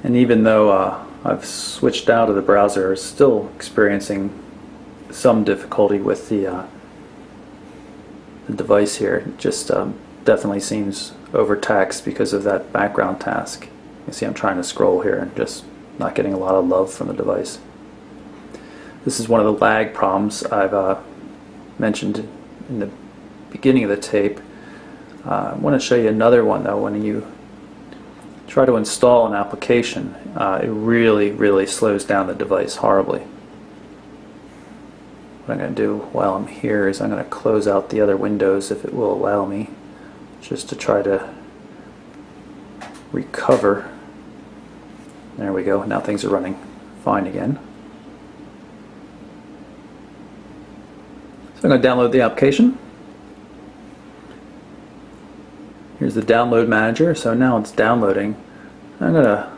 And even though I've switched out of the browser, it's still experiencing some difficulty with the device here. It just definitely seems overtaxed because of that background task. You can see I'm trying to scroll here and just not getting a lot of love from the device. This is one of the lag problems I've mentioned in the beginning of the tape. I want to show you another one though. When you try to install an application, it really slows down the device horribly. What I'm going to do while I'm here is I'm going to close out the other windows if it will allow me, just to try to recover. There we go. Now things are running fine again. So I'm going to download the application. Here's the download manager. So now it's downloading. I'm going to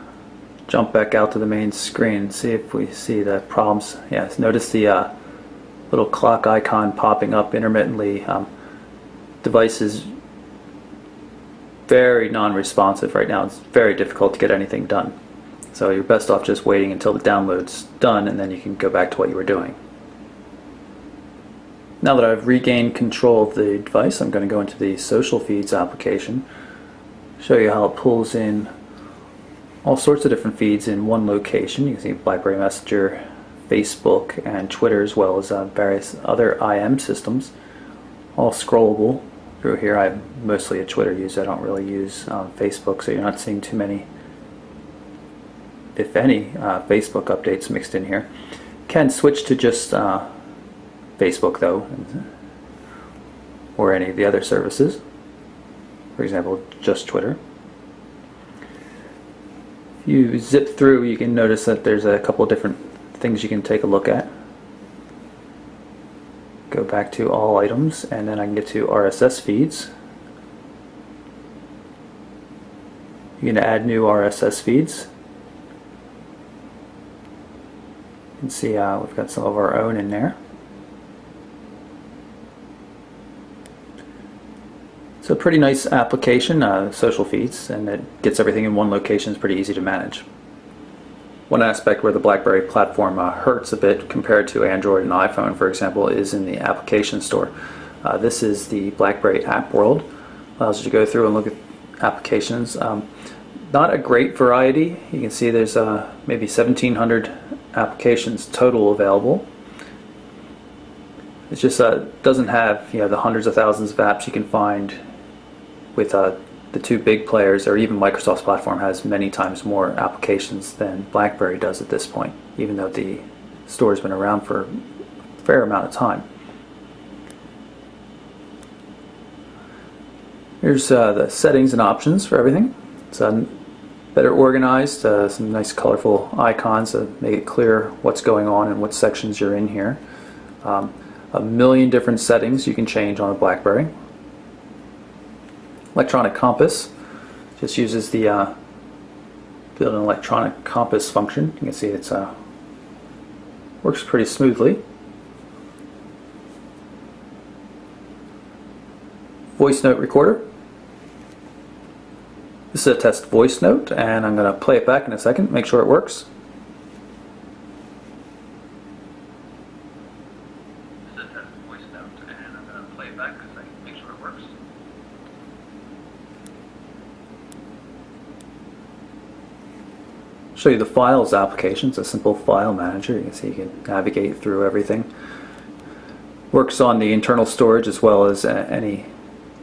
jump back out to the main screen and see if we see the problems. Yes, notice the little clock icon popping up intermittently. Device is very non-responsive right now. It's very difficult to get anything done. So you're best off just waiting until the download's done, and then you can go back to what you were doing. Now that I've regained control of the device, I'm going to go into the social feeds application, show you how it pulls in all sorts of different feeds in one location. You can see Blackberry Messenger, Facebook, and Twitter, as well as various other IM systems, all scrollable through here. I'm mostly a Twitter user. I don't really use Facebook, so you're not seeing too many, if any, Facebook updates mixed in here. Can switch to just Facebook though, or any of the other services. For example, just Twitter. If you zip through, you can notice that there's a couple of different things you can take a look at. Go back to all items, and then I can get to RSS feeds. You can add new RSS feeds. You can see we've got some of our own in there. It's a pretty nice application, social feeds, and it gets everything in one location. It's pretty easy to manage. One aspect where the Blackberry platform hurts a bit compared to Android and iPhone, for example, is in the application store. This is the Blackberry App World. Allows you to go through and look at applications. Not a great variety. You can see there's maybe 1,700 applications total available. It just doesn't have the hundreds of thousands of apps you can find with the two big players, or even Microsoft's platform has many times more applications than Blackberry does at this point, even though the store has been around for a fair amount of time. Here's the settings and options for everything. It's better organized, some nice colorful icons to make it clear what's going on and what sections you're in here. A million different settings you can change on a Blackberry. Electronic compass just uses the built-in electronic compass function. You can see it's works pretty smoothly. Voice note recorder. This is a test voice note, and I'm going to play it back in a second, make sure it works. This is a test voice note, and I'm going to play it back in a second, make sure it works. Show you the Files application. It's a simple file manager. You can see you can navigate through everything. Works on the internal storage as well as any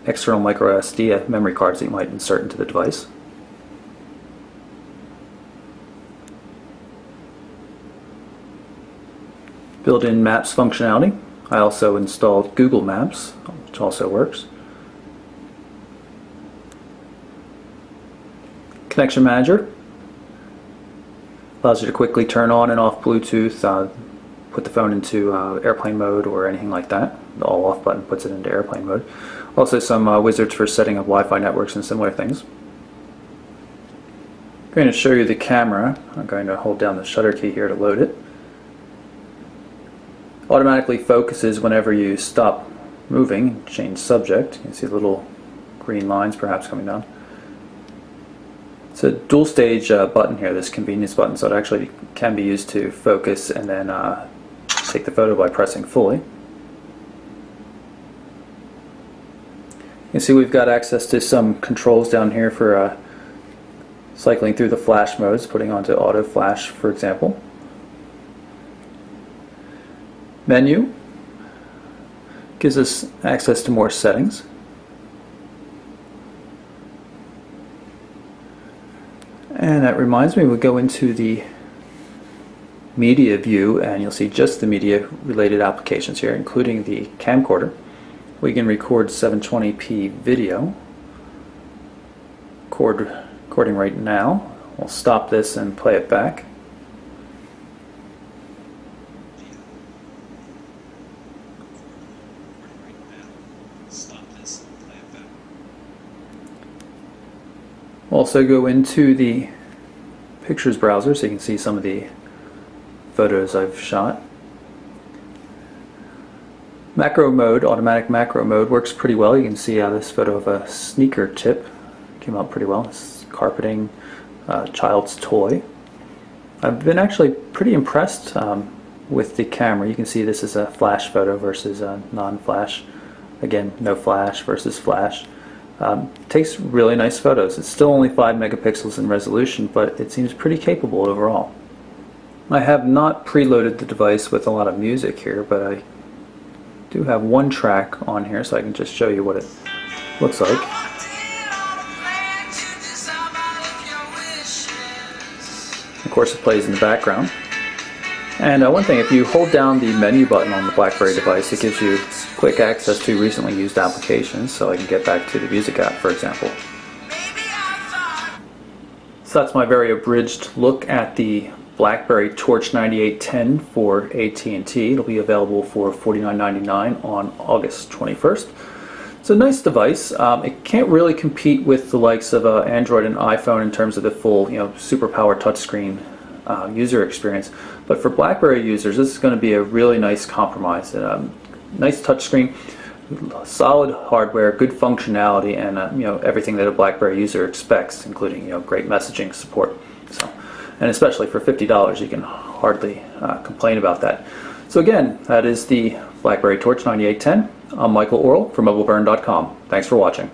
external micro SD memory cards that you might insert into the device. Built-in Maps functionality. I also installed Google Maps, which also works. Connection Manager. Allows you to quickly turn on and off Bluetooth, put the phone into airplane mode or anything like that. The all off button puts it into airplane mode. Also some wizards for setting up Wi-Fi networks and similar things. I'm going to show you the camera. I'm going to hold down the shutter key here to load it. Automatically focuses whenever you stop moving, change subject. You can see the little green lines perhaps coming down. It's a dual stage button here, this convenience button, so it actually can be used to focus and then take the photo by pressing fully. You can see we've got access to some controls down here for cycling through the flash modes, putting onto auto flash, for example. Menu gives us access to more settings. And that reminds me, we'll go into the media view and you'll see just the media related applications here, including the camcorder. We can record 720p video. Recording right now. We'll stop this and play it back. We'll also go into the pictures browser so you can see some of the photos I've shot. Macro mode, automatic macro mode, works pretty well. You can see how this photo of a sneaker tip came out pretty well. It's carpeting, child's toy. I've been actually pretty impressed with the camera. You can see this is a flash photo versus a non-flash. Again, no flash versus flash. Takes really nice photos. It's still only 5 megapixels in resolution, but it seems pretty capable overall. I have not preloaded the device with a lot of music here, but I do have one track on here, so I can just show you what it looks like. Of course, it plays in the background. And one thing, if you hold down the menu button on the Blackberry device, it gives you quick access to recently used applications, so I can get back to the music app, for example. So that's my very abridged look at the Blackberry Torch 9810 for AT&T. It'll be available for $49.99 on August 21st. It's a nice device. It can't really compete with the likes of Android and iPhone in terms of the full, superpower touchscreen user experience. But for Blackberry users, this is going to be a really nice compromise. Nice touchscreen, solid hardware, good functionality, and everything that a Blackberry user expects, including great messaging support. So, and especially for $50, you can hardly complain about that. So again, that is the Blackberry Torch 9810. I'm Michael Orrell from MobileBurn.com. Thanks for watching.